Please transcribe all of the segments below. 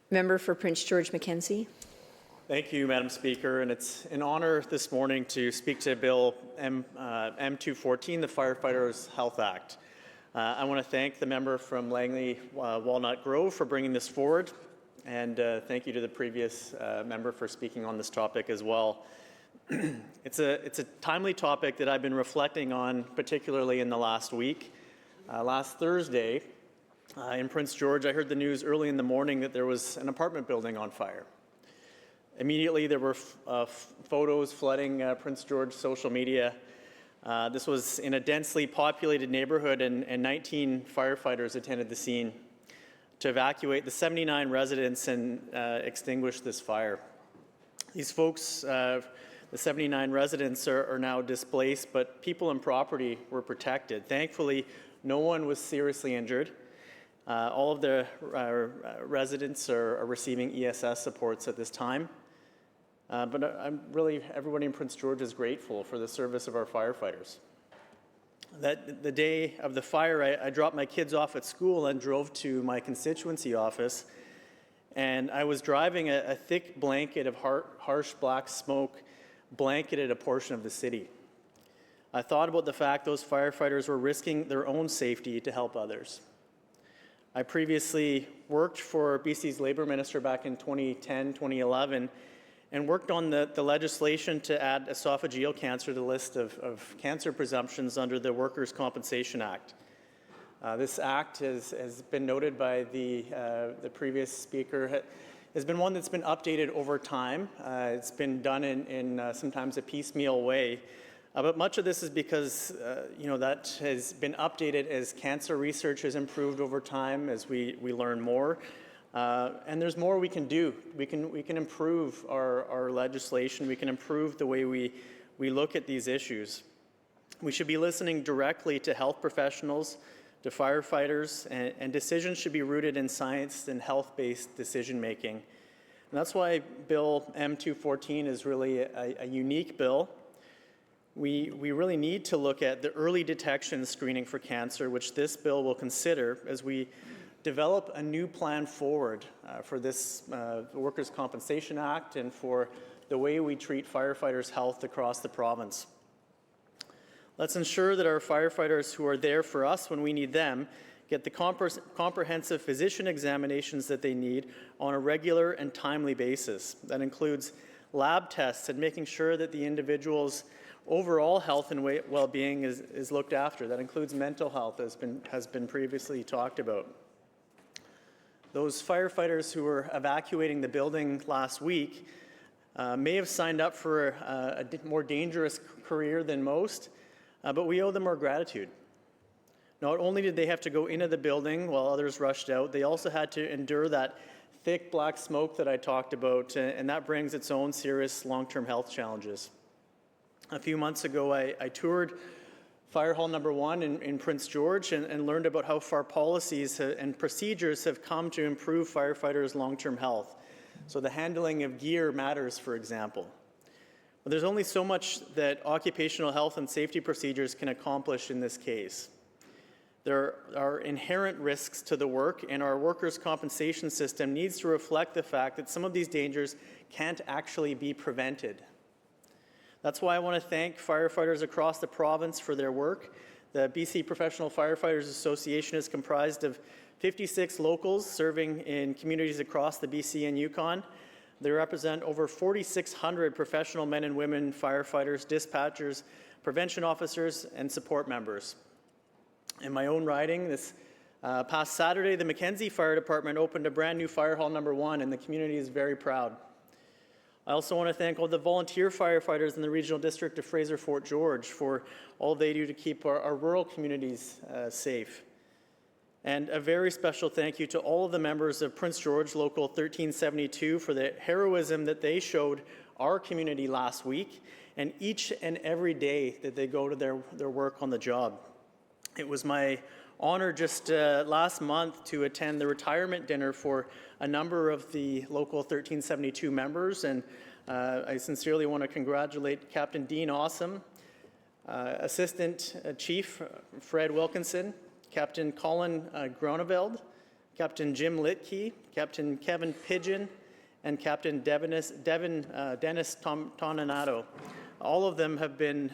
Member for Prince George Mackenzie. Thank you, Madam Speaker, and it's an honor this morning to speak to Bill M214, the Firefighters Health Act. I want to thank the member from Langley Walnut Grove for bringing this forward, and thank you to the previous member for speaking on this topic as well. It's a timely topic that I've been reflecting on, particularly in the last week. Last Thursday, in Prince George, I heard the news early in the morning that there was an apartment building on fire. Immediately, there were photos flooding Prince George social media. This was in a densely populated neighborhood, and 19 firefighters attended the scene to evacuate the 79 residents and extinguish this fire. These folks, the 79 residents, are now displaced, but people and property were protected. Thankfully, no one was seriously injured. All of the residents are receiving ESS supports at this time. But everybody in Prince George is grateful for the service of our firefighters. The day of the fire, I dropped my kids off at school and drove to my constituency office. And I was driving a thick blanket of harsh black smoke blanketed a portion of the city. I thought about the fact those firefighters were risking their own safety to help others. I previously worked for BC's Labour Minister back in 2010, 2011, and worked on the legislation to add esophageal cancer to the list of cancer presumptions under the Workers' Compensation Act. This act has been noted by the previous speaker, has been one that's been updated over time. It's been done in sometimes a piecemeal way. But much of this is because that has been updated as cancer research has improved over time, as we learn more. And there's more we can do. We can improve our legislation. We can improve the way we look at these issues. We should be listening directly to health professionals, to firefighters, and decisions should be rooted in science and health-based decision-making. And that's why Bill M214 is really a unique bill. We really need to look at the early detection screening for cancer, which this bill will consider as we develop a new plan forward for this Workers' Compensation Act and for the way we treat firefighters' health across the province. Let's ensure that our firefighters who are there for us when we need them get the comprehensive physician examinations that they need on a regular and timely basis. That includes lab tests and making sure that the individual's overall health and well-being is looked after. That includes mental health, as has been previously talked about. Those firefighters who were evacuating the building last week may have signed up for a more dangerous career than most, but we owe them our gratitude. Not only did they have to go into the building while others rushed out, they also had to endure that thick black smoke that I talked about, and that brings its own serious long-term health challenges. A few months ago, I toured Fire Hall number 1 in Prince George and learned about how far policies and procedures have come to improve firefighters' long-term health. So the handling of gear matters, for example. But there's only so much that occupational health and safety procedures can accomplish in this case. There are inherent risks to the work, and our workers' compensation system needs to reflect the fact that some of these dangers can't actually be prevented. That's why I want to thank firefighters across the province for their work. The BC Professional Firefighters Association is comprised of 56 locals serving in communities across the BC and Yukon. They represent over 4,600 professional men and women firefighters, dispatchers, prevention officers, and support members. In my own riding, this past Saturday, the Mackenzie Fire Department opened a brand new Fire Hall number 1, and the community is very proud. I also want to thank all the volunteer firefighters in the Regional District of Fraser-Fort George for all they do to keep our rural communities safe. And a very special thank you to all of the members of Prince George Local 1372 for the heroism that they showed our community last week and each and every day that they go to their work on the job. It was my honor just last month to attend the retirement dinner for a number of the Local 1372 members, and I sincerely want to congratulate Captain Dean Awesome, Assistant Chief Fred Wilkinson, Captain Colin Groneveld, Captain Jim Litke, Captain Kevin Pigeon, and Captain Dennis Toninato. All of them have been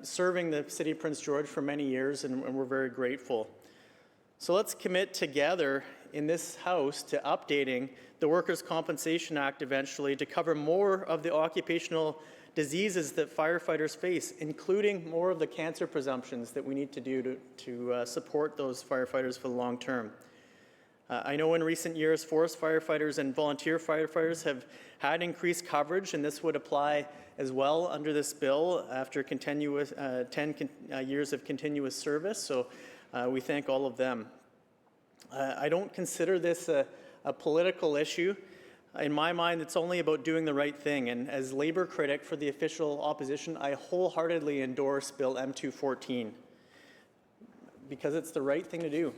serving the City of Prince George for many years, and we're very grateful. So let's commit together in this House to updating the Workers' Compensation Act eventually to cover more of the occupational diseases that firefighters face, including more of the cancer presumptions that we need to do to support those firefighters for the long term. I know in recent years, forest firefighters and volunteer firefighters have had increased coverage, and this would apply as well under this bill after 10 years of continuous service, so we thank all of them. I don't consider this a political issue. In my mind, it's only about doing the right thing, and as Labour critic for the official opposition, I wholeheartedly endorse Bill M214 because it's the right thing to do.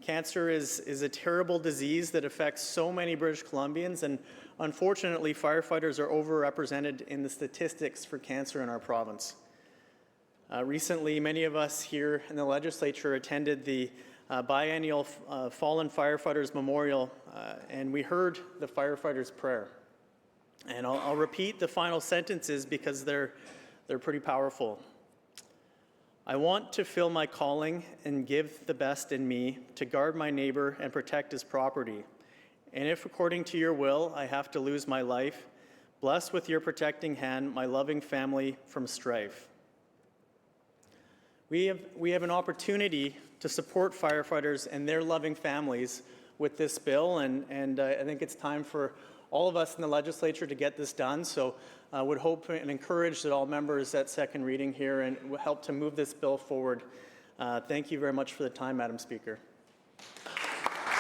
Cancer is a terrible disease that affects so many British Columbians, and unfortunately, firefighters are overrepresented in the statistics for cancer in our province. Recently, many of us here in the Legislature attended the biennial Fallen Firefighters Memorial, and we heard the firefighters' prayer. And I'll repeat the final sentences because they're pretty powerful. I want to fill my calling and give the best in me to guard my neighbor and protect his property. And if according to your will I have to lose my life, bless with your protecting hand my loving family from strife. We have an opportunity to support firefighters and their loving families with this bill, and I think it's time for all of us in the Legislature to get this done. So I would hope and encourage that all members at second reading here and help to move this bill forward. Thank you very much for the time, Madam Speaker.